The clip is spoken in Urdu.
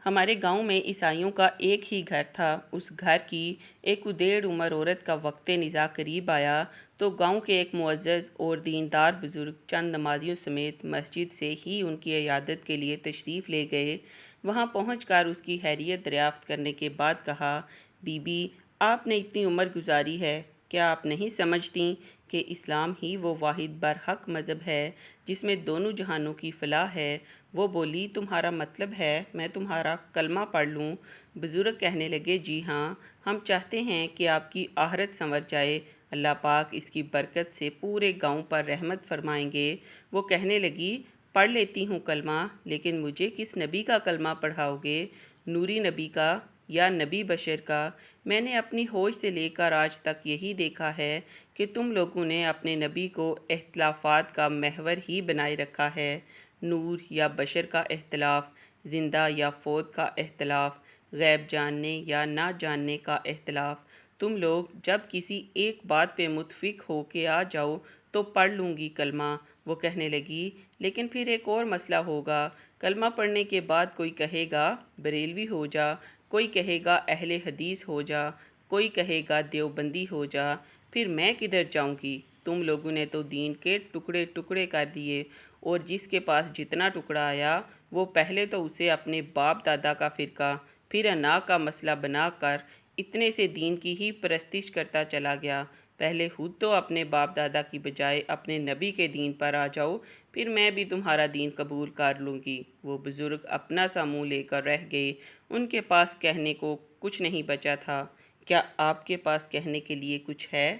ہمارے گاؤں میں عیسائیوں کا ایک ہی گھر تھا۔ اس گھر کی ایک ادیڑ عمر عورت کا وقت نزاع قریب آیا تو گاؤں کے ایک معزز اور دیندار بزرگ چند نمازیوں سمیت مسجد سے ہی ان کی عیادت کے لیے تشریف لے گئے۔ وہاں پہنچ کر اس کی خیریت دریافت کرنے کے بعد کہا، بی بی، آپ نے اتنی عمر گزاری ہے، کیا آپ نہیں سمجھتیں کہ اسلام ہی وہ واحد برحق مذہب ہے جس میں دونوں جہانوں کی فلاح ہے؟ وہ بولی، تمہارا مطلب ہے میں تمہارا کلمہ پڑھ لوں؟ بزرگ کہنے لگے، جی ہاں، ہم چاہتے ہیں کہ آپ کی آخرت سنور جائے، اللہ پاک اس کی برکت سے پورے گاؤں پر رحمت فرمائیں گے۔ وہ کہنے لگی، پڑھ لیتی ہوں کلمہ، لیکن مجھے کس نبی کا کلمہ پڑھاؤ گے؟ نوری نبی کا یا نبی بشر کا؟ میں نے اپنی ہوش سے لے کر آج تک یہی دیکھا ہے کہ تم لوگوں نے اپنے نبی کو اختلافات کا محور ہی بنائے رکھا ہے۔ نور یا بشر کا اختلاف، زندہ یا فوت کا اختلاف، غیب جاننے یا نہ جاننے کا اختلاف۔ تم لوگ جب کسی ایک بات پہ متفق ہو کے آ جاؤ تو پڑھ لوں گی کلمہ۔ وہ کہنے لگی، لیکن پھر ایک اور مسئلہ ہوگا۔ کلمہ پڑھنے کے بعد کوئی کہے گا بریلوی ہو جا، کوئی کہے گا اہل حدیث ہو جا، کوئی کہے گا دیوبندی ہو جا، پھر میں کدھر جاؤں گی؟ تم لوگوں نے تو دین کے ٹکڑے ٹکڑے کر دیے، اور جس کے پاس جتنا ٹکڑا آیا وہ پہلے تو اسے اپنے باپ دادا کا فرقہ، پھر انا کا مسئلہ بنا کر اتنے سے دین کی ہی پرستش کرتا چلا گیا۔ پہلے خود تو اپنے باپ دادا کی بجائے اپنے نبی کے دین پر آ جاؤ، پھر میں بھی تمہارا دین قبول کر لوں گی۔ وہ بزرگ اپنا سا منہ لے کر رہ گئے، ان کے پاس کہنے کو کچھ نہیں بچا تھا۔ کیا آپ کے پاس کہنے کے لیے کچھ ہے؟